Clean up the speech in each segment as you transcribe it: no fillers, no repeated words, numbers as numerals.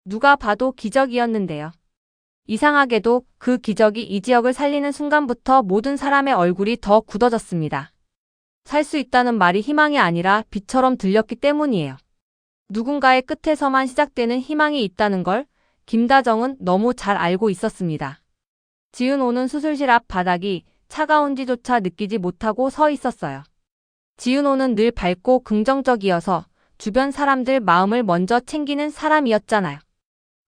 누가 봐도 기적이었는데요. 이상하게도 그 기적이 이 지역을 살리는 순간부터 모든 사람의 얼굴이 더 굳어졌습니다. 살 수 있다는 말이 희망이 아니라 빛처럼 들렸기 때문이에요. 누군가의 끝에서만 시작되는 희망이 있다는 걸 김다정은 너무 잘 알고 있었습니다. 지은호는 수술실 앞 바닥이 차가운지조차 느끼지 못하고 서 있었어요. 지은호는 늘 밝고 긍정적이어서 주변 사람들 마음을 먼저 챙기는 사람이었잖아요.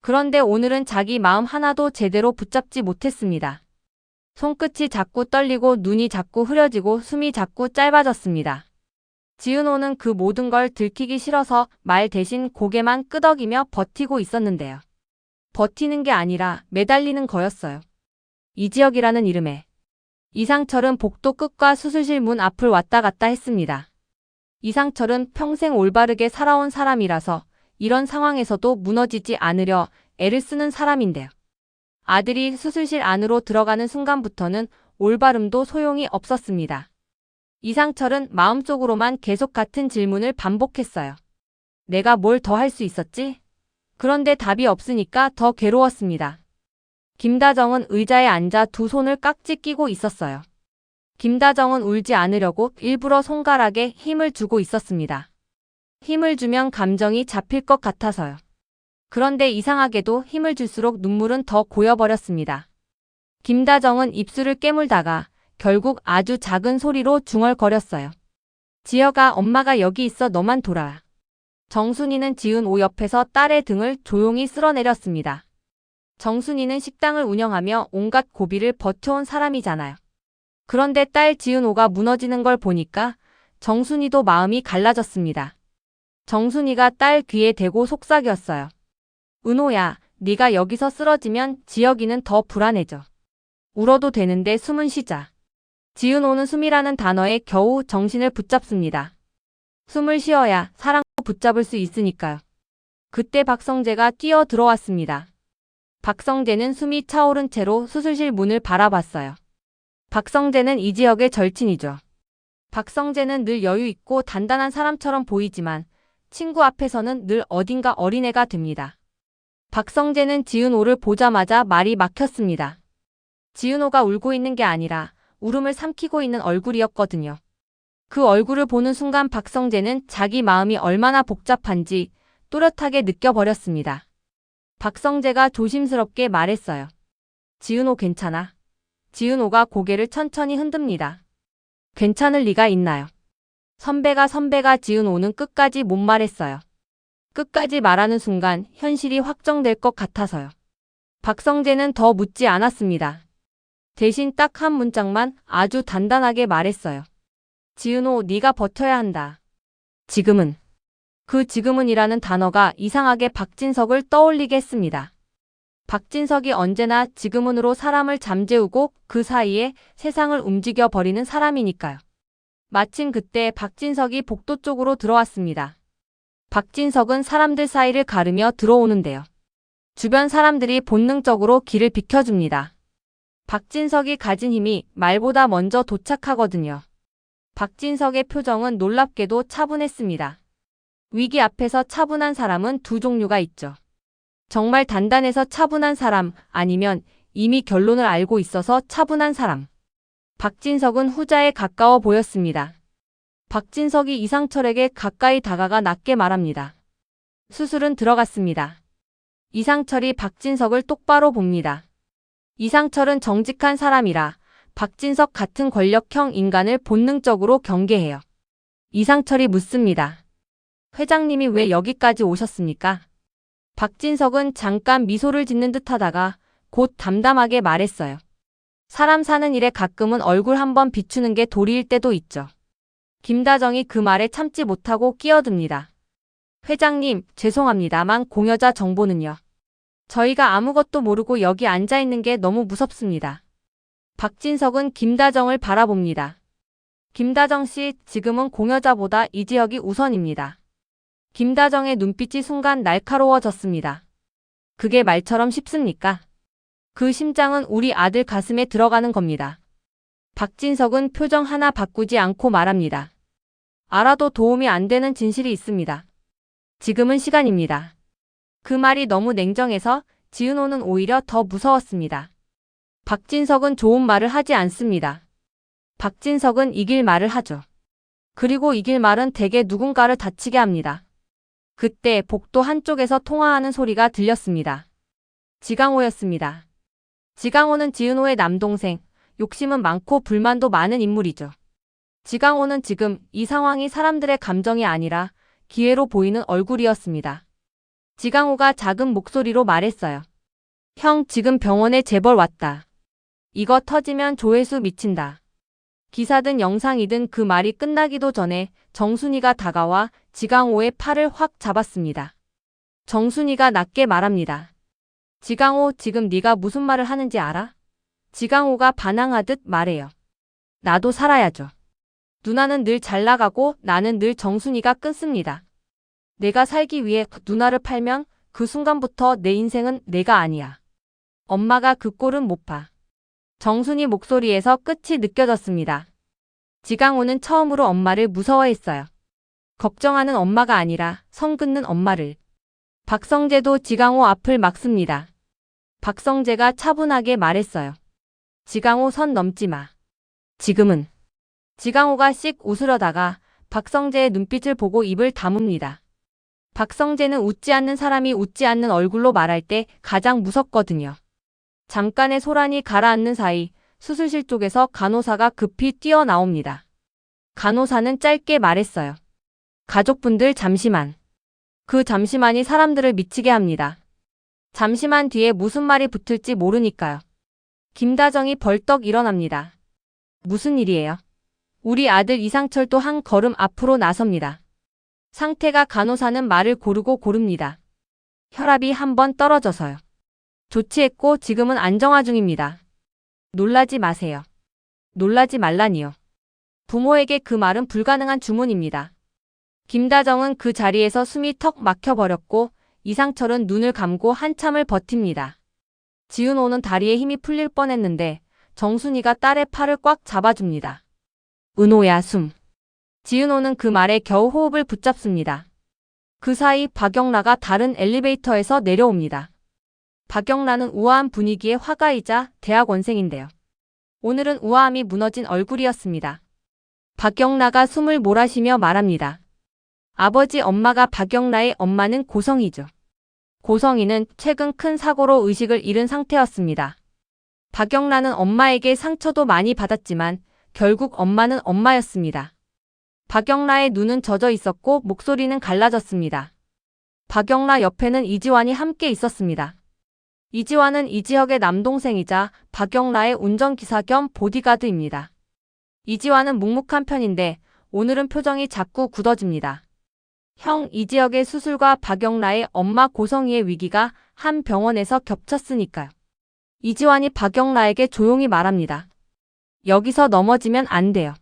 그런데 오늘은 자기 마음 하나도 제대로 붙잡지 못했습니다. 손끝이 자꾸 떨리고 눈이 자꾸 흐려지고 숨이 자꾸 짧아졌습니다. 지은호는 그 모든 걸 들키기 싫어서 말 대신 고개만 끄덕이며 버티고 있었는데요. 버티는 게 아니라 매달리는 거였어요. 이지혁이라는 이름에. 이상철은 복도 끝과 수술실 문 앞을 왔다 갔다 했습니다. 이상철은 평생 올바르게 살아온 사람이라서 이런 상황에서도 무너지지 않으려 애를 쓰는 사람인데요. 아들이 수술실 안으로 들어가는 순간부터는 올바름도 소용이 없었습니다. 이상철은 마음속으로만 계속 같은 질문을 반복했어요. 내가 뭘 더 할 수 있었지? 그런데 답이 없으니까 더 괴로웠습니다. 김다정은 의자에 앉아 두 손을 깍지 끼고 있었어요. 김다정은 울지 않으려고 일부러 손가락에 힘을 주고 있었습니다. 힘을 주면 감정이 잡힐 것 같아서요. 그런데 이상하게도 힘을 줄수록 눈물은 더 고여버렸습니다. 김다정은 입술을 깨물다가 결국 아주 작은 소리로 중얼거렸어요. 지혁아, 엄마가 여기 있어. 너만 돌아와. 정순이는 지은호 옆에서 딸의 등을 조용히 쓸어내렸습니다. 정순이는 식당을 운영하며 온갖 고비를 버텨온 사람이잖아요. 그런데 딸 지은호가 무너지는 걸 보니까 정순이도 마음이 갈라졌습니다. 정순이가 딸 귀에 대고 속삭였어요. 은호야, 네가 여기서 쓰러지면 지혁이는 더 불안해져. 울어도 되는데 숨은 쉬자. 지은호는 숨이라는 단어에 겨우 정신을 붙잡습니다. 숨을 쉬어야 사랑도 붙잡을 수 있으니까요. 그때 박성재가 뛰어 들어왔습니다. 박성재는 숨이 차오른 채로 수술실 문을 바라봤어요. 박성재는 이지혁의 절친이죠. 박성재는 늘 여유 있고 단단한 사람처럼 보이지만 친구 앞에서는 늘 어딘가 어린애가 됩니다. 박성재는 지은호를 보자마자 말이 막혔습니다. 지은호가 울고 있는 게 아니라 울음을 삼키고 있는 얼굴이었거든요. 그 얼굴을 보는 순간 박성재는 자기 마음이 얼마나 복잡한지 또렷하게 느껴버렸습니다. 박성재가 조심스럽게 말했어요. 지은호 괜찮아? 지은호가 고개를 천천히 흔듭니다. 괜찮을 리가 있나요? 선배가 지은호는 끝까지 못 말했어요. 끝까지 말하는 순간 현실이 확정될 것 같아서요. 박성재는 더 묻지 않았습니다. 대신 딱 한 문장만 아주 단단하게 말했어요. 지은호, 네가 버텨야 한다. 지금은. 그 지금은이라는 단어가 이상하게 박진석을 떠올리게 했습니다. 박진석이 언제나 지금은으로 사람을 잠재우고 그 사이에 세상을 움직여 버리는 사람이니까요. 마침 그때 박진석이 복도 쪽으로 들어왔습니다. 박진석은 사람들 사이를 가르며 들어오는데요. 주변 사람들이 본능적으로 길을 비켜줍니다. 박진석이 가진 힘이 말보다 먼저 도착하거든요. 박진석의 표정은 놀랍게도 차분했습니다. 위기 앞에서 차분한 사람은 두 종류가 있죠. 정말 단단해서 차분한 사람, 아니면 이미 결론을 알고 있어서 차분한 사람. 박진석은 후자에 가까워 보였습니다. 박진석이 이상철에게 가까이 다가가 낮게 말합니다. 수술은 들어갔습니다. 이상철이 박진석을 똑바로 봅니다. 이상철은 정직한 사람이라 박진석 같은 권력형 인간을 본능적으로 경계해요. 이상철이 묻습니다. 회장님이 왜 여기까지 오셨습니까? 박진석은 잠깐 미소를 짓는 듯 하다가 곧 담담하게 말했어요. 사람 사는 일에 가끔은 얼굴 한번 비추는 게 도리일 때도 있죠. 김다정이 그 말에 참지 못하고 끼어듭니다. 회장님, 죄송합니다만 공여자 정보는요. 저희가 아무것도 모르고 여기 앉아 있는 게 너무 무섭습니다. 박진석은 김다정을 바라봅니다. 김다정 씨, 지금은 공여자보다 이지혁이 우선입니다. 김다정의 눈빛이 순간 날카로워졌습니다. 그게 말처럼 쉽습니까? 그 심장은 우리 아들 가슴에 들어가는 겁니다. 박진석은 표정 하나 바꾸지 않고 말합니다. 알아도 도움이 안 되는 진실이 있습니다. 지금은 시간입니다. 그 말이 너무 냉정해서 지은호는 오히려 더 무서웠습니다. 박진석은 좋은 말을 하지 않습니다. 박진석은 이길 말을 하죠. 그리고 이길 말은 대개 누군가를 다치게 합니다. 그때 복도 한쪽에서 통화하는 소리가 들렸습니다. 지강호였습니다. 지강호는 지은호의 남동생, 욕심은 많고 불만도 많은 인물이죠. 지강호는 지금 이 상황이 사람들의 감정이 아니라 기회로 보이는 얼굴이었습니다. 지강호가 작은 목소리로 말했어요. 형, 지금 병원에 재벌 왔다. 이거 터지면 조회수 미친다. 기사든 영상이든 그 말이 끝나기도 전에 정순이가 다가와 지강호의 팔을 확 잡았습니다. 정순이가 낮게 말합니다. 지강호, 지금 네가 무슨 말을 하는지 알아? 지강호가 반항하듯 말해요. 나도 살아야죠. 누나는 늘 잘 나가고 나는 늘 정순이가 끊습니다. 내가 살기 위해 누나를 팔면 그 순간부터 내 인생은 내가 아니야. 엄마가 그 꼴은 못 봐. 정순이 목소리에서 끝이 느껴졌습니다. 지강호는 처음으로 엄마를 무서워했어요. 걱정하는 엄마가 아니라 선 긋는 엄마를. 박성재도 지강호 앞을 막습니다. 박성재가 차분하게 말했어요. 지강호, 선 넘지 마. 지금은. 지강호가 씩 웃으려다가 박성재의 눈빛을 보고 입을 다뭅니다. 박성재는 웃지 않는 사람이 웃지 않는 얼굴로 말할 때 가장 무섭거든요. 잠깐의 소란이 가라앉는 사이 수술실 쪽에서 간호사가 급히 뛰어나옵니다. 간호사는 짧게 말했어요. 가족분들 잠시만. 그 잠시만이 사람들을 미치게 합니다. 잠시만 뒤에 무슨 말이 붙을지 모르니까요. 김다정이 벌떡 일어납니다. 무슨 일이에요? 우리 아들 이상철도 한 걸음 앞으로 나섭니다. 상태가 간호사는 말을 고릅니다. 혈압이 한번 떨어져서요. 조치했고 지금은 안정화 중입니다. 놀라지 마세요. 놀라지 말라니요. 부모에게 그 말은 불가능한 주문입니다. 김다정은 그 자리에서 숨이 턱 막혀버렸고 이상철은 눈을 감고 한참을 버팁니다. 지은호는 다리에 힘이 풀릴 뻔했는데 정순이가 딸의 팔을 꽉 잡아줍니다. 은호야, 숨. 지은호는 그 말에 겨우 호흡을 붙잡습니다. 그 사이 박영라가 다른 엘리베이터에서 내려옵니다. 박영라는 우아한 분위기의 화가이자 대학원생인데요. 오늘은 우아함이 무너진 얼굴이었습니다. 박영라가 숨을 몰아쉬며 말합니다. 아버지, 엄마가 박영라의 엄마는 고성이죠. 고성이는 최근 큰 사고로 의식을 잃은 상태였습니다. 박영라는 엄마에게 상처도 많이 받았지만 결국 엄마는 엄마였습니다. 박영라의 눈은 젖어 있었고 목소리는 갈라졌습니다. 박영라 옆에는 이지환이 함께 있었습니다. 이지환은 이지혁의 남동생이자 박영라의 운전기사 겸 보디가드입니다. 이지환은 묵묵한 편인데 오늘은 표정이 자꾸 굳어집니다. 형, 이지혁의 수술과 박영라의 엄마 고성희의 위기가 한 병원에서 겹쳤으니까요. 이지환이 박영라에게 조용히 말합니다. 여기서 넘어지면 안 돼요.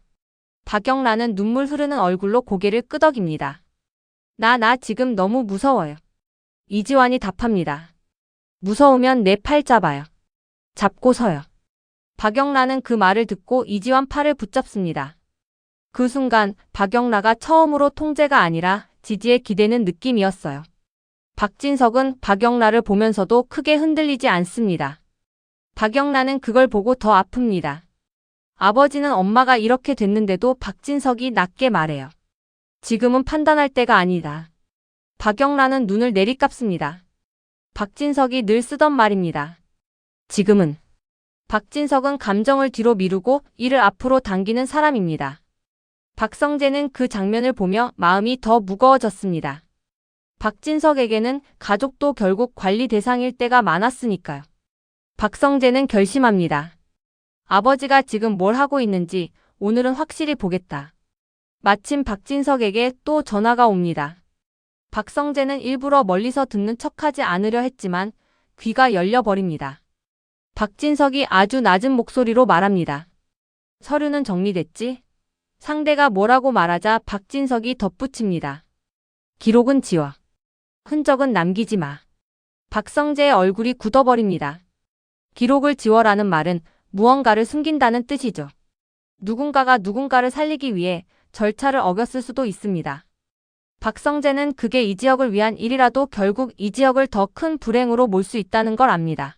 박영라는 눈물 흐르는 얼굴로 고개를 끄덕입니다. 나 지금 너무 무서워요. 이지환이 답합니다. 무서우면 내 팔 잡아요. 잡고 서요. 박영라는 그 말을 듣고 이지환 팔을 붙잡습니다. 그 순간 박영라가 처음으로 통제가 아니라 지지에 기대는 느낌이었어요. 박진석은 박영라를 보면서도 크게 흔들리지 않습니다. 박영라는 그걸 보고 더 아픕니다. 아버지는 엄마가 이렇게 됐는데도 박진석이 낮게 말해요. 지금은 판단할 때가 아니다. 박영라는 눈을 내리감습니다. 박진석이 늘 쓰던 말입니다. 지금은. 박진석은 감정을 뒤로 미루고 이를 앞으로 당기는 사람입니다. 박성재는 그 장면을 보며 마음이 더 무거워졌습니다. 박진석에게는 가족도 결국 관리 대상일 때가 많았으니까요. 박성재는 결심합니다. 아버지가 지금 뭘 하고 있는지 오늘은 확실히 보겠다. 마침 박진석에게 또 전화가 옵니다. 박성재는 일부러 멀리서 듣는 척하지 않으려 했지만 귀가 열려버립니다. 박진석이 아주 낮은 목소리로 말합니다. 서류는 정리됐지? 상대가 뭐라고 말하자 박진석이 덧붙입니다. 기록은 지워. 흔적은 남기지 마. 박성재의 얼굴이 굳어버립니다. 기록을 지워라는 말은 무언가를 숨긴다는 뜻이죠. 누군가가 누군가를 살리기 위해 절차를 어겼을 수도 있습니다. 박성재는 그게 이 지역을 위한 일이라도 결국 이 지역을 더 큰 불행으로 몰 수 있다는 걸 압니다.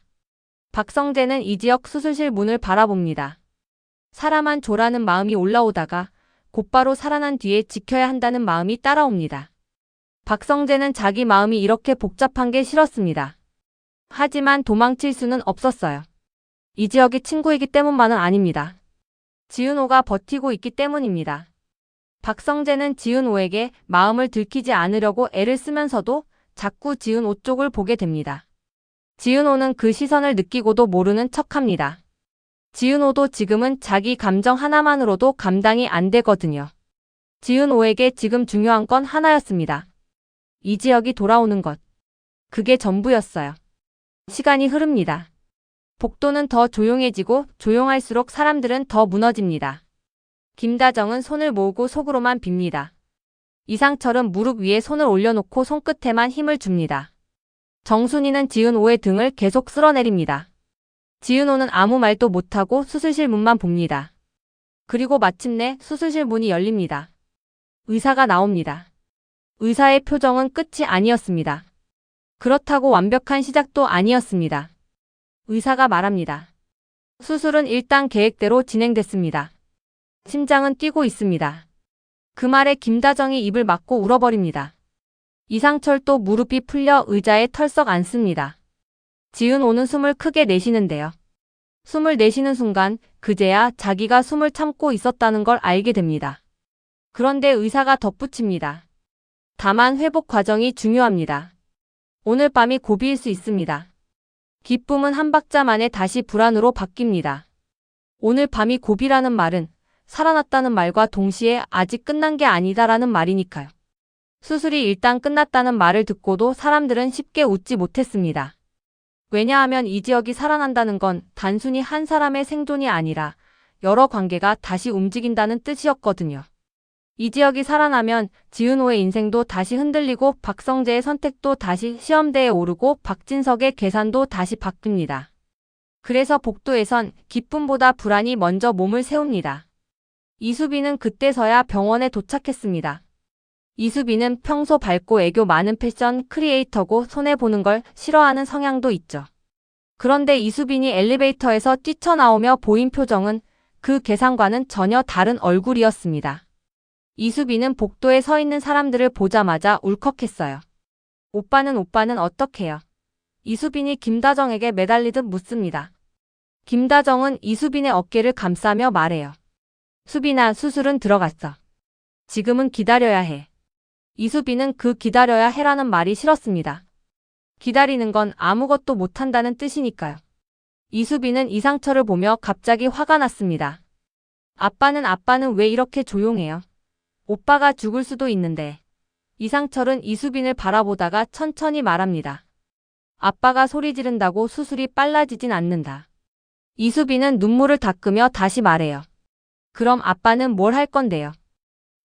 박성재는 이 지역 수술실 문을 바라봅니다. 사람한 조라는 마음이 올라오다가 곧바로 살아난 뒤에 지켜야 한다는 마음이 따라옵니다. 박성재는 자기 마음이 이렇게 복잡한 게 싫었습니다. 하지만 도망칠 수는 없었어요. 이 지역이 친구이기 때문만은 아닙니다. 지은호가 버티고 있기 때문입니다. 박성재는 지은호에게 마음을 들키지 않으려고 애를 쓰면서도 자꾸 지은호 쪽을 보게 됩니다. 지은호는 그 시선을 느끼고도 모르는 척합니다. 지은호도 지금은 자기 감정 하나만으로도 감당이 안 되거든요. 지은호에게 지금 중요한 건 하나였습니다. 이 지역이 돌아오는 것. 그게 전부였어요. 시간이 흐릅니다. 복도는 더 조용해지고 조용할수록 사람들은 더 무너집니다. 김다정은 손을 모으고 속으로만 빕니다. 이상철은 무릎 위에 손을 올려놓고 손끝에만 힘을 줍니다. 정순이는 지은호의 등을 계속 쓸어내립니다. 지은호는 아무 말도 못하고 수술실 문만 봅니다. 그리고 마침내 수술실 문이 열립니다. 의사가 나옵니다. 의사의 표정은 끝이 아니었습니다. 그렇다고 완벽한 시작도 아니었습니다. 의사가 말합니다. 수술은 일단 계획대로 진행됐습니다. 심장은 뛰고 있습니다. 그 말에 김다정이 입을 막고 울어버립니다. 이상철도 무릎이 풀려 의자에 털썩 앉습니다. 지은호는 숨을 크게 내쉬는데요. 숨을 내쉬는 순간 그제야 자기가 숨을 참고 있었다는 걸 알게 됩니다. 그런데 의사가 덧붙입니다. 다만 회복 과정이 중요합니다. 오늘 밤이 고비일 수 있습니다. 기쁨은 한 박자 만에 다시 불안으로 바뀝니다. 오늘 밤이 고비라는 말은 살아났다는 말과 동시에 아직 끝난 게 아니다라는 말이니까요. 수술이 일단 끝났다는 말을 듣고도 사람들은 쉽게 웃지 못했습니다. 왜냐하면 이 지역이 살아난다는 건 단순히 한 사람의 생존이 아니라 여러 관계가 다시 움직인다는 뜻이었거든요. 이 지역이 살아나면 지은호의 인생도 다시 흔들리고 박성재의 선택도 다시 시험대에 오르고 박진석의 계산도 다시 바뀝니다. 그래서 복도에선 기쁨보다 불안이 먼저 몸을 세웁니다. 이수빈은 그때서야 병원에 도착했습니다. 이수빈은 평소 밝고 애교 많은 패션 크리에이터고 손해보는 걸 싫어하는 성향도 있죠. 그런데 이수빈이 엘리베이터에서 뛰쳐나오며 보인 표정은 그 계산과는 전혀 다른 얼굴이었습니다. 이수빈은 복도에 서 있는 사람들을 보자마자 울컥했어요. 오빠는 어떡해요? 이수빈이 김다정에게 매달리듯 묻습니다. 김다정은 이수빈의 어깨를 감싸며 말해요. 수빈아, 수술은 들어갔어. 지금은 기다려야 해. 이수빈은 그 기다려야 해라는 말이 싫었습니다. 기다리는 건 아무것도 못한다는 뜻이니까요. 이수빈은 이상철을 보며 갑자기 화가 났습니다. 아빠는 왜 이렇게 조용해요? 오빠가 죽을 수도 있는데. 이상철은 이수빈을 바라보다가 천천히 말합니다. 아빠가 소리 지른다고 수술이 빨라지진 않는다. 이수빈은 눈물을 닦으며 다시 말해요. 그럼 아빠는 뭘 할 건데요?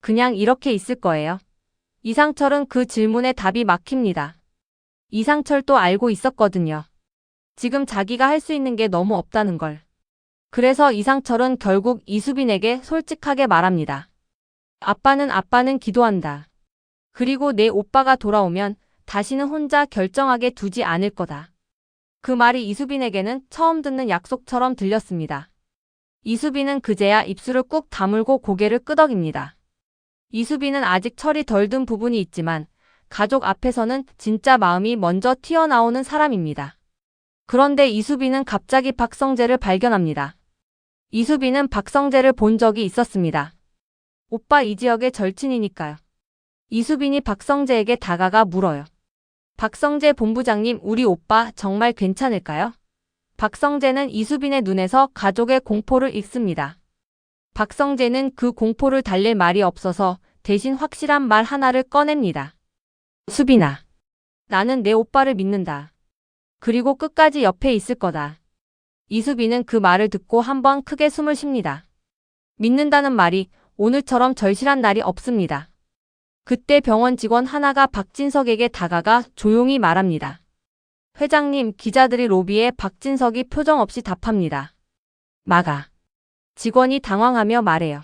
그냥 이렇게 있을 거예요? 이상철은 그 질문에 답이 막힙니다. 이상철도 알고 있었거든요. 지금 자기가 할 수 있는 게 너무 없다는 걸. 그래서 이상철은 결국 이수빈에게 솔직하게 말합니다. 아빠는 기도한다. 그리고 내 오빠가 돌아오면 다시는 혼자 결정하게 두지 않을 거다. 그 말이 이수빈에게는 처음 듣는 약속처럼 들렸습니다. 이수빈은 그제야 입술을 꾹 다물고 고개를 끄덕입니다. 이수빈은 아직 철이 덜 든 부분이 있지만 가족 앞에서는 진짜 마음이 먼저 튀어나오는 사람입니다. 그런데 이수빈은 갑자기 박성재를 발견합니다. 이수빈은 박성재를 본 적이 있었습니다. 오빠 이 지역의 절친이니까요. 이수빈이 박성재에게 다가가 물어요. 박성재 본부장님, 우리 오빠 정말 괜찮을까요? 박성재는 이수빈의 눈에서 가족의 공포를 읽습니다. 박성재는 그 공포를 달랠 말이 없어서 대신 확실한 말 하나를 꺼냅니다. 수빈아, 나는 내 오빠를 믿는다. 그리고 끝까지 옆에 있을 거다. 이수빈은 그 말을 듣고 한번 크게 숨을 쉽니다. 믿는다는 말이 오늘처럼 절실한 날이 없습니다. 그때 병원 직원 하나가 박진석에게 다가가 조용히 말합니다. 회장님, 기자들이 로비에 박진석이 표정 없이 답합니다. 막아. 직원이 당황하며 말해요.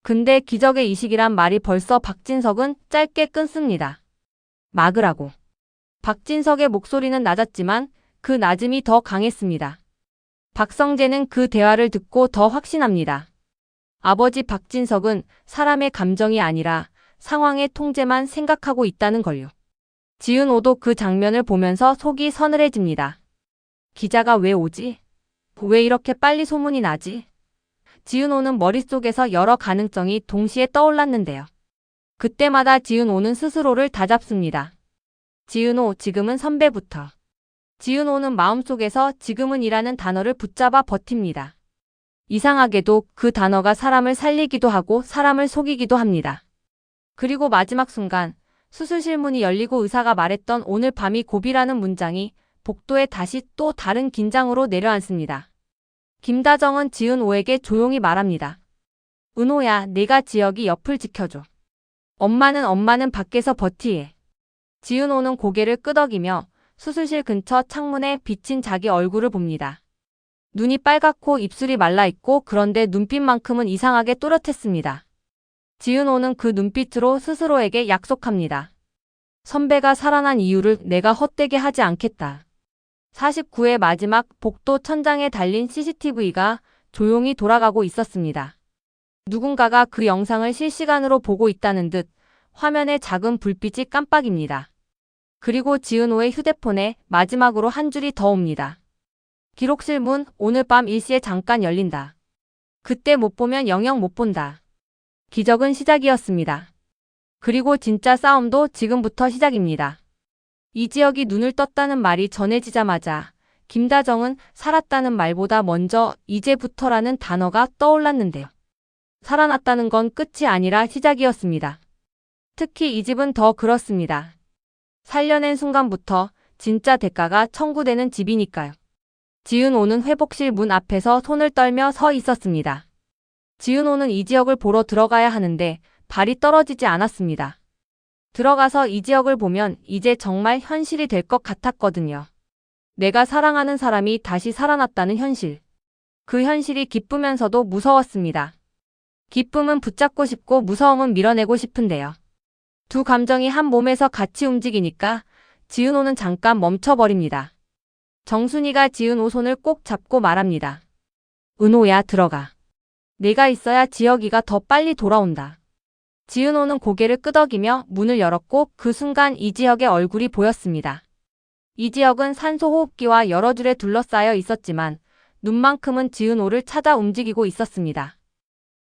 근데 기적의 이식이란 말이 벌써 박진석은 짧게 끊습니다. 막으라고. 박진석의 목소리는 낮았지만 그 낮음이 더 강했습니다. 박성재는 그 대화를 듣고 더 확신합니다. 아버지 박진석은 사람의 감정이 아니라 상황의 통제만 생각하고 있다는 걸요. 지은호도 그 장면을 보면서 속이 서늘해집니다. 기자가 왜 오지? 왜 이렇게 빨리 소문이 나지? 지은호는 머릿속에서 여러 가능성이 동시에 떠올랐는데요. 그때마다 지은호는 스스로를 다잡습니다. 지은호, 지금은 선배부터. 지은호는 마음속에서 지금은 이라는 단어를 붙잡아 버팁니다. 이상하게도 그 단어가 사람을 살리기도 하고 사람을 속이기도 합니다. 그리고 마지막 순간 수술실 문이 열리고 의사가 말했던 오늘 밤이 고비라는 문장이 복도에 다시 또 다른 긴장으로 내려앉습니다. 김다정은 지은호에게 조용히 말합니다. 은호야, 내가 지혁이 옆을 지켜줘. 엄마는 밖에서 버티해. 지은호는 고개를 끄덕이며 수술실 근처 창문에 비친 자기 얼굴을 봅니다. 눈이 빨갛고 입술이 말라있고 그런데 눈빛만큼은 이상하게 또렷했습니다. 지은호는 그 눈빛으로 스스로에게 약속합니다. 선배가 살아난 이유를 내가 헛되게 하지 않겠다. 49회 마지막 복도 천장에 달린 CCTV가 조용히 돌아가고 있었습니다. 누군가가 그 영상을 실시간으로 보고 있다는 듯 화면에 작은 불빛이 깜빡입니다. 그리고 지은호의 휴대폰에 마지막으로 한 줄이 더 옵니다. 기록실 문 오늘 밤 1시에 잠깐 열린다. 그때 못 보면 영영 못 본다. 기적은 시작이었습니다. 그리고 진짜 싸움도 지금부터 시작입니다. 이지혁이 눈을 떴다는 말이 전해지자마자 김다정은 살았다는 말보다 먼저 이제부터라는 단어가 떠올랐는데요. 살아났다는 건 끝이 아니라 시작이었습니다. 특히 이 집은 더 그렇습니다. 살려낸 순간부터 진짜 대가가 청구되는 집이니까요. 지은호는 회복실 문 앞에서 손을 떨며 서 있었습니다. 지은호는 이지혁을 보러 들어가야 하는데 발이 떨어지지 않았습니다. 들어가서 이지혁을 보면 이제 정말 현실이 될 것 같았거든요. 내가 사랑하는 사람이 다시 살아났다는 현실. 그 현실이 기쁘면서도 무서웠습니다. 기쁨은 붙잡고 싶고 무서움은 밀어내고 싶은데요. 두 감정이 한 몸에서 같이 움직이니까 지은호는 잠깐 멈춰버립니다. 정순이가 지은호 손을 꼭 잡고 말합니다. 은호야, 들어가. 내가 있어야 지혁이가 더 빨리 돌아온다. 지은호는 고개를 끄덕이며 문을 열었고 그 순간 이지혁의 얼굴이 보였습니다. 이지혁은 산소호흡기와 여러 줄에 둘러싸여 있었지만 눈만큼은 지은호를 찾아 움직이고 있었습니다.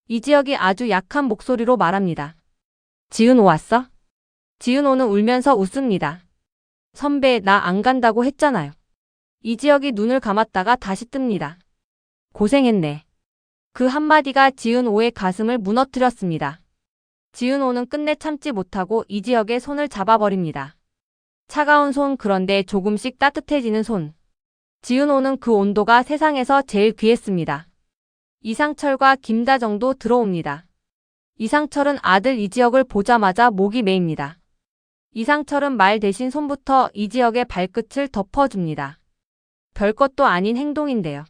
이지혁이 아주 약한 목소리로 말합니다. 지은호 왔어? 지은호는 울면서 웃습니다. 선배, 나 안 간다고 했잖아요. 이지혁이 눈을 감았다가 다시 뜹니다. 고생했네. 그 한마디가 지은호의 가슴을 무너뜨렸습니다. 지은호는 끝내 참지 못하고 이지혁의 손을 잡아버립니다. 차가운 손, 그런데 조금씩 따뜻해지는 손. 지은호는 그 온도가 세상에서 제일 귀했습니다. 이상철과 김다정도 들어옵니다. 이상철은 아들 이지혁을 보자마자 목이 메입니다. 이상철은 말 대신 손부터 이지혁의 발끝을 덮어줍니다. 별것도 아닌 행동인데요.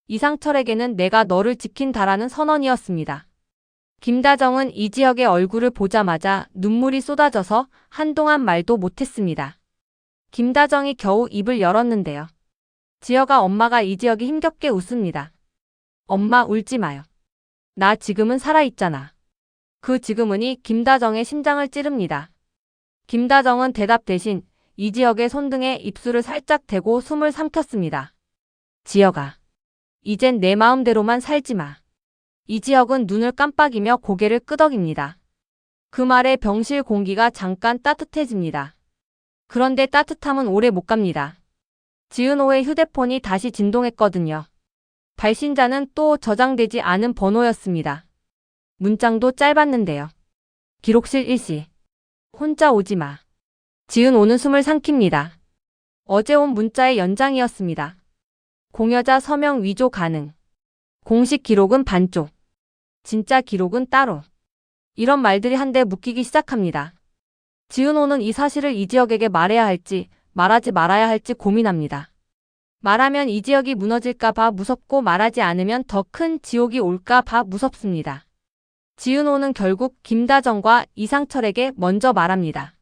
이상철에게는 내가 너를 지킨다라는 선언이었습니다. 김다정은 이지혁의 얼굴을 보자마자 눈물이 쏟아져서 한동안 말도 못했습니다. 김다정이 겨우 입을 열었는데요. 지혁아, 엄마가 이지혁이 힘겹게 웃습니다. 엄마, 울지 마요. 나 지금은 살아있잖아. 그 지금은이 김다정의 심장을 찌릅니다. 김다정은 대답 대신 이지혁의 손등에 입술을 살짝 대고 숨을 삼켰습니다. 지혁아, 이젠 내 마음대로만 살지 마. 이지혁은 눈을 깜빡이며 고개를 끄덕입니다. 그 말에 병실 공기가 잠깐 따뜻해집니다. 그런데 따뜻함은 오래 못 갑니다. 지은호의 휴대폰이 다시 진동했거든요. 발신자는 또 저장되지 않은 번호였습니다. 문장도 짧았는데요. 기록실 1시. 혼자 오지 마. 지은호는 숨을 삼킵니다. 어제 온 문자의 연장이었습니다. 공여자 서명 위조 가능. 공식 기록은 반쪽. 진짜 기록은 따로. 이런 말들이 한데 묶이기 시작합니다. 지은호는 이 사실을 이지혁에게 말해야 할지 말하지 말아야 할지 고민합니다. 말하면 이지혁이 무너질까 봐 무섭고 말하지 않으면 더 큰 지옥이 올까 봐 무섭습니다. 지은호는 결국 김다정과 이상철에게 먼저 말합니다.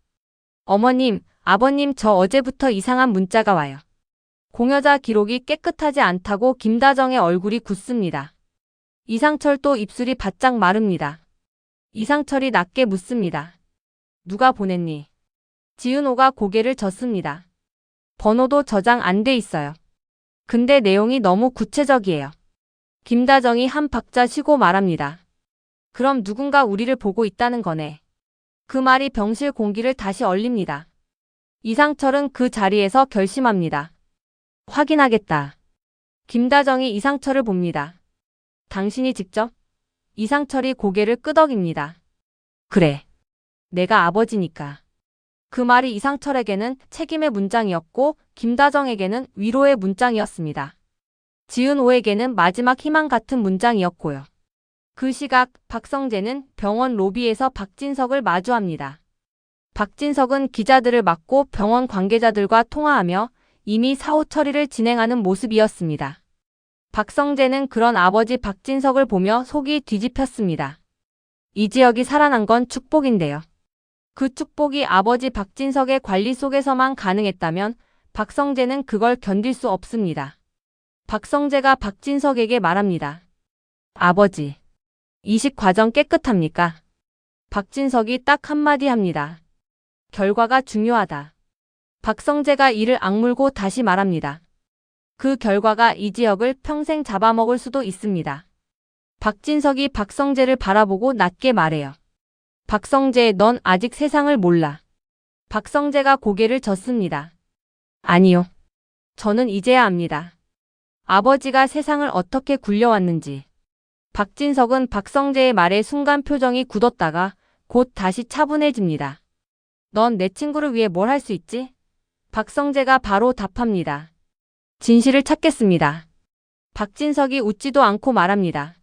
어머님, 아버님 저 어제부터 이상한 문자가 와요. 공여자 기록이 깨끗하지 않다고 김다정의 얼굴이 굳습니다. 이상철 또 입술이 바짝 마릅니다. 이상철이 낮게 묻습니다. 누가 보냈니? 지은호가 고개를 젓습니다. 번호도 저장 안 돼 있어요. 근데 내용이 너무 구체적이에요. 김다정이 한 박자 쉬고 말합니다. 그럼 누군가 우리를 보고 있다는 거네. 그 말이 병실 공기를 다시 얼립니다. 이상철은 그 자리에서 결심합니다. 확인하겠다. 김다정이 이상철을 봅니다. 당신이 직접? 이상철이 고개를 끄덕입니다. 그래. 내가 아버지니까. 그 말이 이상철에게는 책임의 문장이었고 김다정에게는 위로의 문장이었습니다. 지은호에게는 마지막 희망 같은 문장이었고요. 그 시각 박성재는 병원 로비에서 박진석을 마주합니다. 박진석은 기자들을 맡고 병원 관계자들과 통화하며 이미 사후 처리를 진행하는 모습이었습니다. 박성재는 그런 아버지 박진석을 보며 속이 뒤집혔습니다. 이지혁이 살아난 건 축복인데요. 그 축복이 아버지 박진석의 관리 속에서만 가능했다면 박성재는 그걸 견딜 수 없습니다. 박성재가 박진석에게 말합니다. 아버지, 이식 과정 깨끗합니까? 박진석이 딱 한마디 합니다. 결과가 중요하다. 박성재가 이를 악물고 다시 말합니다. 그 결과가 이지혁을 평생 잡아먹을 수도 있습니다. 박진석이 박성재를 바라보고 낮게 말해요. 박성재, 넌 아직 세상을 몰라. 박성재가 고개를 젓습니다. 아니요. 저는 이제야 압니다. 아버지가 세상을 어떻게 굴려왔는지. 박진석은 박성재의 말에 순간 표정이 굳었다가 곧 다시 차분해집니다. 넌 내 친구를 위해 뭘 할 수 있지? 박성재가 바로 답합니다. 진실을 찾겠습니다. 박진석이 웃지도 않고 말합니다.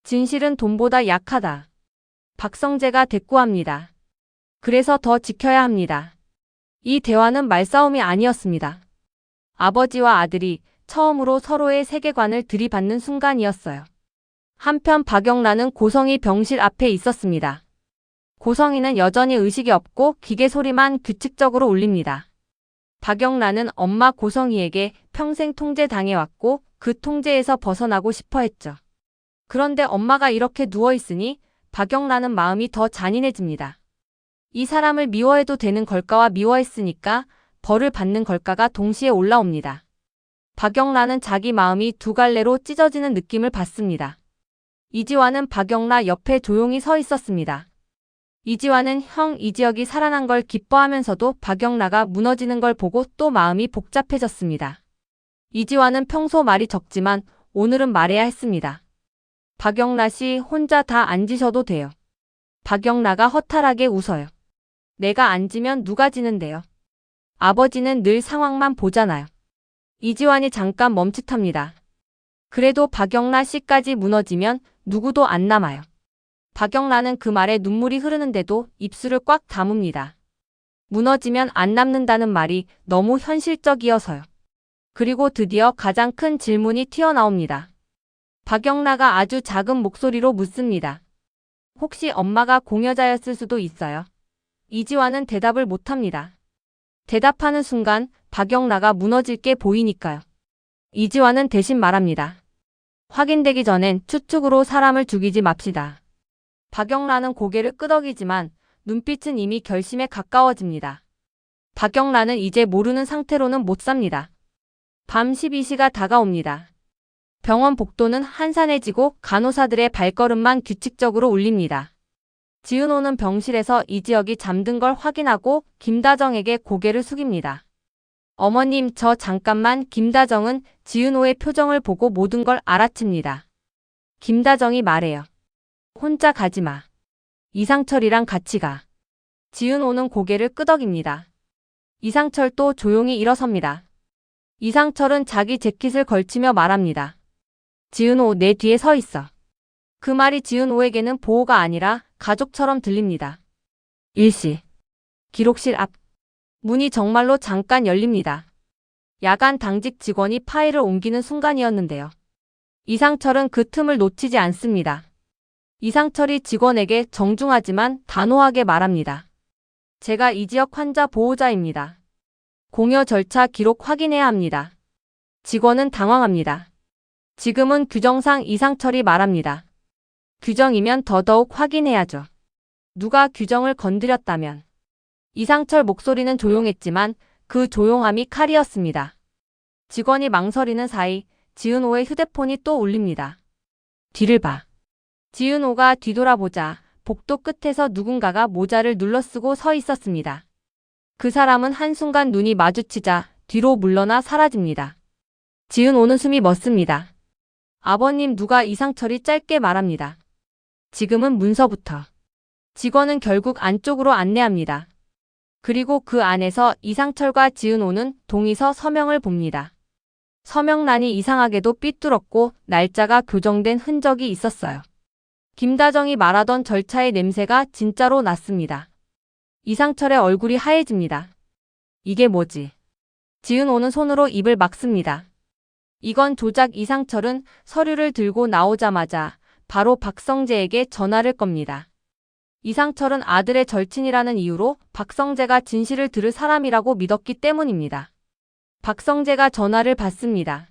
진실은 돈보다 약하다. 박성재가 대꾸합니다. 그래서 더 지켜야 합니다. 이 대화는 말싸움이 아니었습니다. 아버지와 아들이 처음으로 서로의 세계관을 들이받는 순간이었어요. 한편 박영란은 고성희 병실 앞에 있었습니다. 고성희는 여전히 의식이 없고 기계 소리만 규칙적으로 울립니다. 박영란은 엄마 고성희에게 평생 통제당해왔고 그 통제에서 벗어나고 싶어 했죠. 그런데 엄마가 이렇게 누워있으니 박영란은 마음이 더 잔인해집니다. 이 사람을 미워해도 되는 걸까와 미워했으니까 벌을 받는 걸까가 동시에 올라옵니다. 박영란은 자기 마음이 두 갈래로 찢어지는 느낌을 받습니다. 이지환은 박영란 옆에 조용히 서 있었습니다. 이지환은 형 이지혁이 살아난 걸 기뻐하면서도 박영란가 무너지는 걸 보고 또 마음이 복잡해졌습니다. 이지환은 평소 말이 적지만 오늘은 말해야 했습니다. 박영란 씨 혼자 다 앉으셔도 돼요. 박영란가 허탈하게 웃어요. 내가 앉으면 누가 지는데요. 아버지는 늘 상황만 보잖아요. 이지환이 잠깐 멈칫합니다. 그래도 박영란 씨까지 무너지면 누구도 안 남아요. 박영란은 그 말에 눈물이 흐르는데도 입술을 꽉 다뭅니다. 무너지면 안 남는다는 말이 너무 현실적이어서요. 그리고 드디어 가장 큰 질문이 튀어나옵니다. 박영란가 아주 작은 목소리로 묻습니다. 혹시 엄마가 공여자였을 수도 있어요? 이지환은 대답을 못합니다. 대답하는 순간 박영란가 무너질 게 보이니까요. 이지환은 대신 말합니다. 확인되기 전엔 추측으로 사람을 죽이지 맙시다. 박영란은 고개를 끄덕이지만 눈빛은 이미 결심에 가까워집니다. 박영란은 이제 모르는 상태로는 못 삽니다. 밤 12시가 다가옵니다. 병원 복도는 한산해지고 간호사들의 발걸음만 규칙적으로 울립니다. 지은호는 병실에서 이지혁이 잠든 걸 확인하고 김다정에게 고개를 숙입니다. 어머님, 저 잠깐만. 김다정은 지은호의 표정을 보고 모든 걸 알아챕니다. 김다정이 말해요. 혼자 가지 마. 이상철이랑 같이 가. 지은호는 고개를 끄덕입니다. 이상철도 조용히 일어섭니다. 이상철은 자기 재킷을 걸치며 말합니다. 지은호, 내 뒤에 서 있어. 그 말이 지은호에게는 보호가 아니라 가족처럼 들립니다. 일시. 기록실 앞. 문이 정말로 잠깐 열립니다. 야간 당직 직원이 파일을 옮기는 순간이었는데요. 이상철은 그 틈을 놓치지 않습니다. 이상철이 직원에게 정중하지만 단호하게 말합니다. 제가 이 지역 환자 보호자입니다. 공여 절차 기록 확인해야 합니다. 직원은 당황합니다. 지금은 규정상 이상철이 말합니다. 규정이면 더더욱 확인해야죠. 누가 규정을 건드렸다면. 이상철 목소리는 조용했지만 그 조용함이 칼이었습니다. 직원이 망설이는 사이 지은호의 휴대폰이 또 울립니다. 뒤를 봐. 지은호가 뒤돌아보자 복도 끝에서 누군가가 모자를 눌러쓰고 서 있었습니다. 그 사람은 한순간 눈이 마주치자 뒤로 물러나 사라집니다. 지은호는 숨이 멎습니다. 아버님 누가 이상철이 짧게 말합니다. 지금은 문서부터. 직원은 결국 안쪽으로 안내합니다. 그리고 그 안에서 이상철과 지은호는 동의서 서명을 봅니다. 서명란이 이상하게도 삐뚤었고 날짜가 교정된 흔적이 있었어요. 김다정이 말하던 절차의 냄새가 진짜로 났습니다. 이상철의 얼굴이 하얘집니다. 이게 뭐지? 지은호는 손으로 입을 막습니다. 이건 조작. 이상철은 서류를 들고 나오자마자 바로 박성재에게 전화를 겁니다. 이상철은 아들의 절친이라는 이유로 박성재가 진실을 들을 사람이라고 믿었기 때문입니다. 박성재가 전화를 받습니다.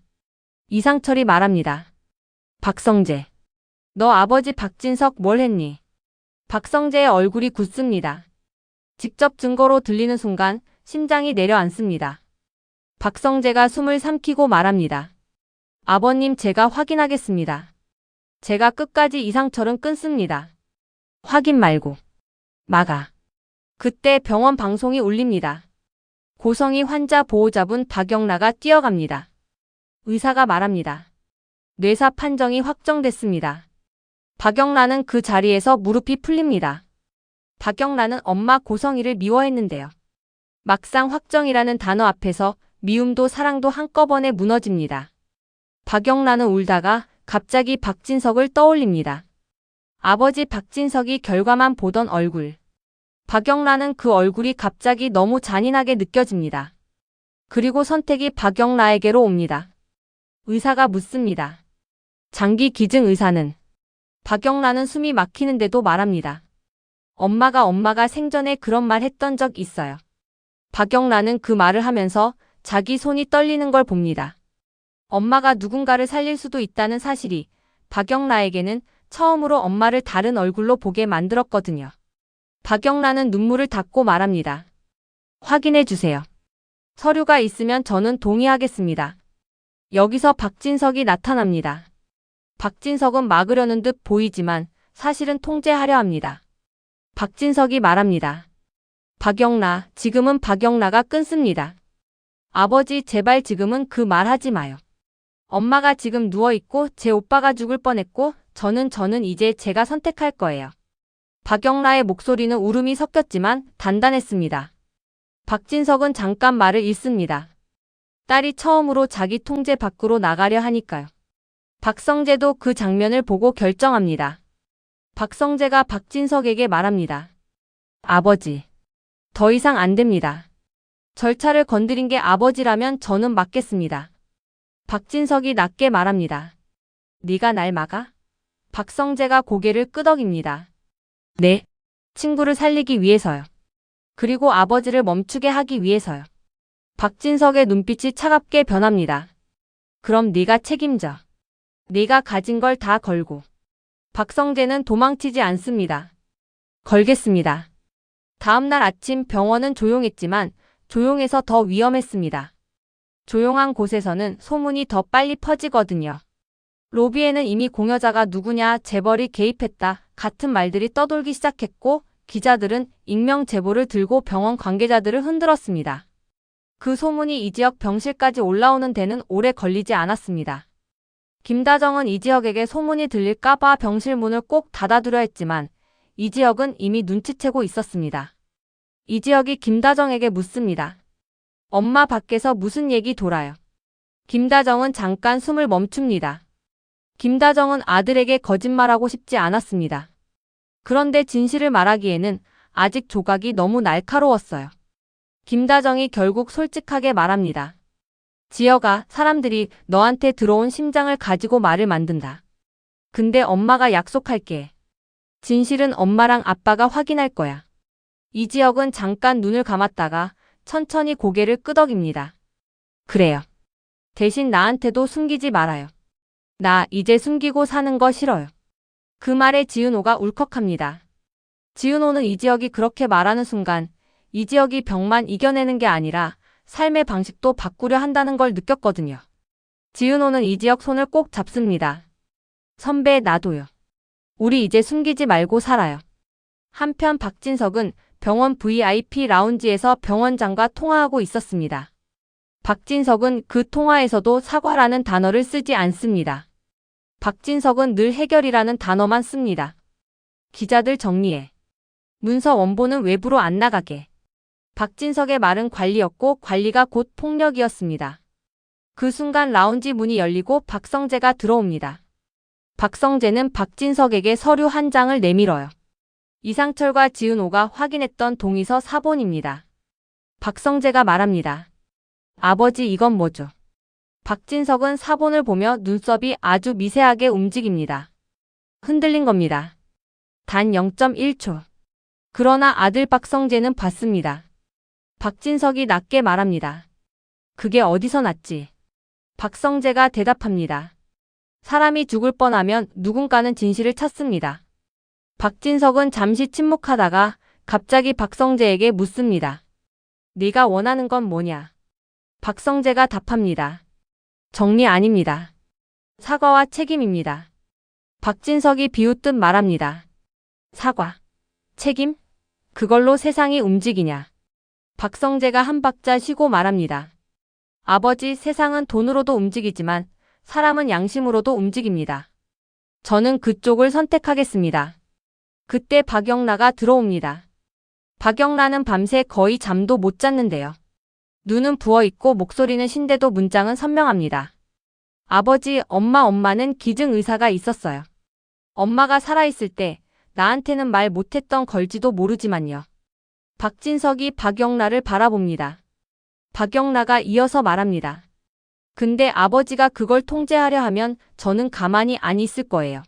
이상철이 말합니다. 박성재. 너 아버지 박진석 뭘 했니? 박성재의 얼굴이 굳습니다. 직접 증거로 들리는 순간 심장이 내려앉습니다. 박성재가 숨을 삼키고 말합니다. 아버님 제가 확인하겠습니다. 제가 끝까지. 이상철은 끊습니다. 확인 말고 막아. 그때 병원 방송이 울립니다. 고성희 환자 보호자분 박영라가 뛰어갑니다. 의사가 말합니다. 뇌사 판정이 확정됐습니다. 박영라는 그 자리에서 무릎이 풀립니다. 박영라는 엄마 고성희를 미워했는데요. 막상 확정이라는 단어 앞에서 미움도 사랑도 한꺼번에 무너집니다. 박영라는 울다가 갑자기 박진석을 떠올립니다. 아버지 박진석이 결과만 보던 얼굴. 박영라는 그 얼굴이 갑자기 너무 잔인하게 느껴집니다. 그리고 선택이 박영라에게로 옵니다. 의사가 묻습니다. 장기 기증 의사는? 박영라는 숨이 막히는데도 말합니다. 엄마가 생전에 그런 말 했던 적 있어요. 박영라는 그 말을 하면서 자기 손이 떨리는 걸 봅니다. 엄마가 누군가를 살릴 수도 있다는 사실이 박영라에게는 처음으로 엄마를 다른 얼굴로 보게 만들었거든요. 박영라는 눈물을 닦고 말합니다. 확인해 주세요. 서류가 있으면 저는 동의하겠습니다. 여기서 박진석이 나타납니다. 박진석은 막으려는 듯 보이지만 사실은 통제하려 합니다. 박진석이 말합니다. 박영라, 지금은. 박영라가 끊습니다. 아버지 제발 지금은 그 말 하지 마요. 엄마가 지금 누워있고 제 오빠가 죽을 뻔했고 저는 이제 제가 선택할 거예요. 박영라의 목소리는 울음이 섞였지만 단단했습니다. 박진석은 잠깐 말을 잇습니다. 딸이 처음으로 자기 통제 밖으로 나가려 하니까요. 박성재도 그 장면을 보고 결정합니다. 박성재가 박진석에게 말합니다. 아버지, 더 이상 안 됩니다. 절차를 건드린 게 아버지라면 저는 막겠습니다. 박진석이 낮게 말합니다. 네가 날 막아? 박성재가 고개를 끄덕입니다. 네, 친구를 살리기 위해서요. 그리고 아버지를 멈추게 하기 위해서요. 박진석의 눈빛이 차갑게 변합니다. 그럼 네가 책임져. 네가 가진 걸 다 걸고. 박성재는 도망치지 않습니다. 걸겠습니다. 다음 날 아침 병원은 조용했지만 조용해서 더 위험했습니다. 조용한 곳에서는 소문이 더 빨리 퍼지거든요. 로비에는 이미 공여자가 누구냐, 재벌이 개입했다 같은 말들이 떠돌기 시작했고 기자들은 익명 제보를 들고 병원 관계자들을 흔들었습니다. 그 소문이 이 지역 병실까지 올라오는 데는 오래 걸리지 않았습니다. 김다정은 이 지역에게 소문이 들릴까 봐 병실 문을 꼭 닫아두려 했지만 이 지역은 이미 눈치채고 있었습니다. 이 지역이 김다정에게 묻습니다. 엄마 밖에서 무슨 얘기 돌아요? 김다정은 잠깐 숨을 멈춥니다. 김다정은 아들에게 거짓말하고 싶지 않았습니다. 그런데 진실을 말하기에는 아직 조각이 너무 날카로웠어요. 김다정이 결국 솔직하게 말합니다. 지혁아, 사람들이 너한테 들어온 심장을 가지고 말을 만든다. 근데 엄마가 약속할게. 진실은 엄마랑 아빠가 확인할 거야. 이지혁은 잠깐 눈을 감았다가 천천히 고개를 끄덕입니다. 그래요. 대신 나한테도 숨기지 말아요. 나 이제 숨기고 사는 거 싫어요. 그 말에 지은호가 울컥합니다. 지은호는 이지혁이 그렇게 말하는 순간 이지혁이 병만 이겨내는 게 아니라 삶의 방식도 바꾸려 한다는 걸 느꼈거든요. 지은호는 이지혁 손을 꼭 잡습니다. 선배, 나도요. 우리 이제 숨기지 말고 살아요. 한편 박진석은 병원 VIP 라운지에서 병원장과 통화하고 있었습니다. 박진석은 그 통화에서도 사과라는 단어를 쓰지 않습니다. 박진석은 늘 해결이라는 단어만 씁니다. 기자들 정리해. 문서 원본은 외부로 안 나가게. 박진석의 말은 관리였고 관리가 곧 폭력이었습니다. 그 순간 라운지 문이 열리고 박성재가 들어옵니다. 박성재는 박진석에게 서류 한 장을 내밀어요. 이상철과 지은호가 확인했던 동의서 사본입니다. 박성재가 말합니다. 아버지, 이건 뭐죠? 박진석은 사본을 보며 눈썹이 아주 미세하게 움직입니다. 흔들린 겁니다. 단 0.1초. 그러나 아들 박성재는 봤습니다. 박진석이 낮게 말합니다. 그게 어디서 났지? 박성재가 대답합니다. 사람이 죽을 뻔하면 누군가는 진실을 찾습니다. 박진석은 잠시 침묵하다가 갑자기 박성재에게 묻습니다. 네가 원하는 건 뭐냐? 박성재가 답합니다. 정리 아닙니다. 사과와 책임입니다. 박진석이 비웃듯 말합니다. 사과, 책임? 그걸로 세상이 움직이냐? 박성재가 한 박자 쉬고 말합니다. 아버지, 세상은 돈으로도 움직이지만 사람은 양심으로도 움직입니다. 저는 그쪽을 선택하겠습니다. 그때 박영라가 들어옵니다. 박영라는 밤새 거의 잠도 못 잤는데요. 눈은 부어있고 목소리는 신데도 문장은 선명합니다. 아버지, 엄마는 기증의사가 있었어요. 엄마가 살아있을 때 나한테는 말 못했던 걸지도 모르지만요. 박진석이 박영라를 바라봅니다. 박영라가 이어서 말합니다. 근데 아버지가 그걸 통제하려 하면 저는 가만히 안 있을 거예요.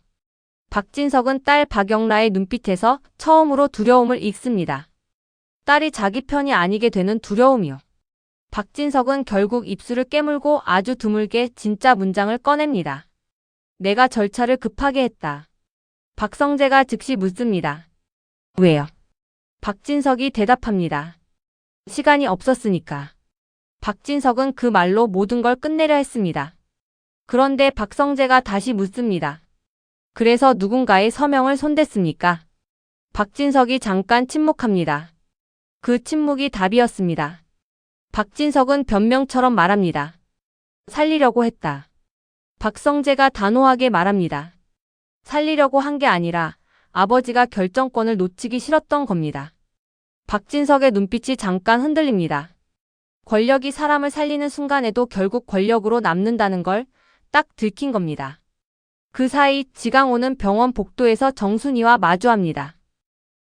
박진석은 딸 박영라의 눈빛에서 처음으로 두려움을 읽습니다. 딸이 자기 편이 아니게 되는 두려움이요. 박진석은 결국 입술을 깨물고 아주 드물게 진짜 문장을 꺼냅니다. 내가 절차를 급하게 했다. 박성재가 즉시 묻습니다. 왜요? 박진석이 대답합니다. 시간이 없었으니까. 박진석은 그 말로 모든 걸 끝내려 했습니다. 그런데 박성재가 다시 묻습니다. 그래서 누군가의 서명을 손댔습니까? 박진석이 잠깐 침묵합니다. 그 침묵이 답이었습니다. 박진석은 변명처럼 말합니다. 살리려고 했다. 박성재가 단호하게 말합니다. 살리려고 한 게 아니라 아버지가 결정권을 놓치기 싫었던 겁니다. 박진석의 눈빛이 잠깐 흔들립니다. 권력이 사람을 살리는 순간에도 결국 권력으로 남는다는 걸 딱 들킨 겁니다. 그 사이 지강호는 병원 복도에서 정순이와 마주합니다.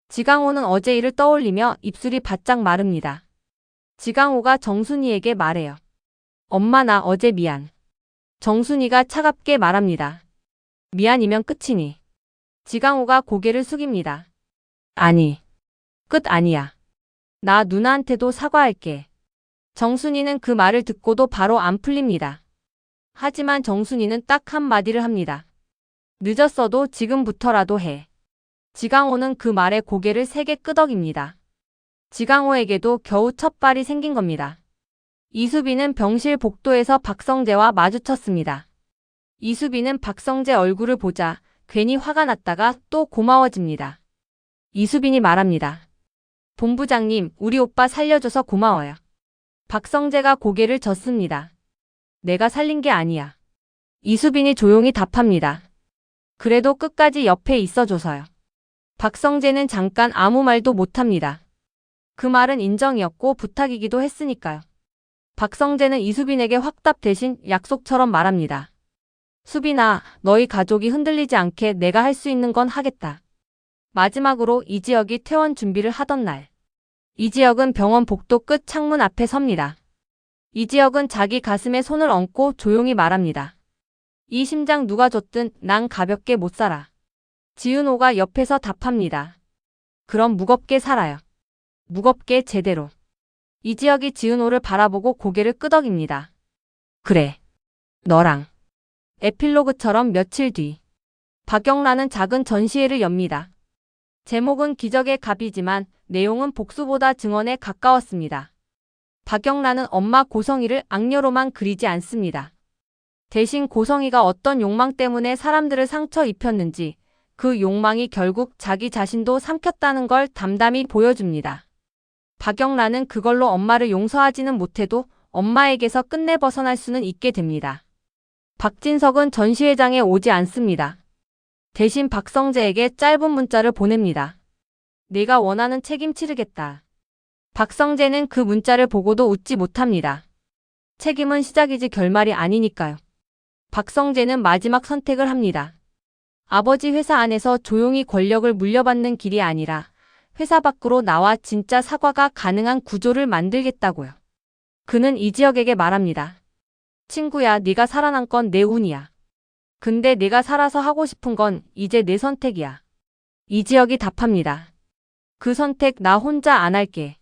지강호는 어제 일을 떠올리며 입술이 바짝 마릅니다. 지강호가 정순이에게 말해요. 엄마, 나 어제 미안. 정순이가 차갑게 말합니다. 미안이면 끝이니. 지강호가 고개를 숙입니다. 아니, 끝 아니야. 나 누나한테도 사과할게. 정순이는 그 말을 듣고도 바로 안 풀립니다. 하지만 정순이는 딱 한마디를 합니다. 늦었어도 지금부터라도 해. 지강호는 그 말에 고개를 세게 끄덕입니다. 지강호에게도 겨우 첫 발이 생긴 겁니다. 이수빈은 병실 복도에서 박성재와 마주쳤습니다. 이수빈은 박성재 얼굴을 보자 괜히 화가 났다가 또 고마워집니다. 이수빈이 말합니다. 본부장님, 우리 오빠 살려줘서 고마워요. 박성재가 고개를 젓습니다. 내가 살린 게 아니야. 이수빈이 조용히 답합니다. 그래도 끝까지 옆에 있어줘서요. 박성재는 잠깐 아무 말도 못합니다. 그 말은 인정이었고 부탁이기도 했으니까요. 박성재는 이수빈에게 확답 대신 약속처럼 말합니다. 수빈아, 너희 가족이 흔들리지 않게 내가 할 수 있는 건 하겠다. 마지막으로 이지혁이 퇴원 준비를 하던 날. 이지혁은 병원 복도 끝 창문 앞에 섭니다. 이지혁은 자기 가슴에 손을 얹고 조용히 말합니다. 이 심장 누가 줬든 난 가볍게 못 살아. 지은호가 옆에서 답합니다. 그럼 무겁게 살아요. 무겁게 제대로. 이지혁이 지은호를 바라보고 고개를 끄덕입니다. 그래. 너랑. 에필로그처럼 며칠 뒤. 박영란은 작은 전시회를 엽니다. 제목은 기적의 갑이지만 내용은 복수보다 증언에 가까웠습니다. 박영란은 엄마 고성이를 악녀로만 그리지 않습니다. 대신 고성이가 어떤 욕망 때문에 사람들을 상처 입혔는지 그 욕망이 결국 자기 자신도 삼켰다는 걸 담담히 보여줍니다. 박영란은 그걸로 엄마를 용서하지는 못해도 엄마에게서 끝내 벗어날 수는 있게 됩니다. 박진석은 전시회장에 오지 않습니다. 대신 박성재에게 짧은 문자를 보냅니다. 내가 원하는 책임 치르겠다. 박성재는 그 문자를 보고도 웃지 못합니다. 책임은 시작이지 결말이 아니니까요. 박성재는 마지막 선택을 합니다. 아버지 회사 안에서 조용히 권력을 물려받는 길이 아니라 회사 밖으로 나와 진짜 사과가 가능한 구조를 만들겠다고요. 그는 이지혁에게 말합니다. 친구야, 네가 살아난 건 내 운이야. 근데 내가 살아서 하고 싶은 건 이제 내 선택이야. 이지혁이 답합니다. 그 선택 나 혼자 안 할게.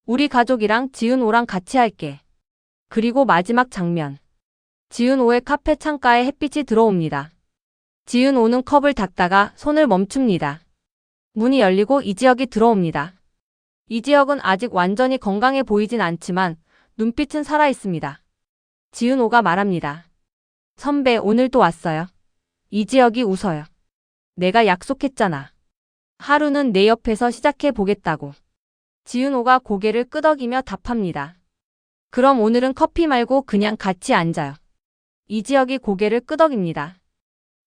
우리 가족이랑 지은호랑 같이 할게. 그리고 마지막 장면. 지은호의 카페 창가에 햇빛이 들어옵니다. 지은호는 컵을 닦다가 손을 멈춥니다. 문이 열리고 이지혁이 들어옵니다. 이지혁은 아직 완전히 건강해 보이진 않지만 눈빛은 살아있습니다. 지은호가 말합니다. 선배, 오늘 또 왔어요. 이지혁이 웃어요. 내가 약속했잖아. 하루는 내 옆에서 시작해 보겠다고. 지은호가 고개를 끄덕이며 답합니다. 그럼 오늘은 커피 말고 그냥 같이 앉아요. 이지혁이 고개를 끄덕입니다.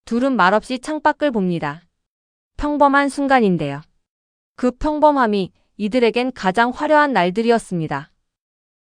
둘은 말없이 창밖을 봅니다. 평범한 순간인데요. 그 평범함이 이들에겐 가장 화려한 날들이었습니다.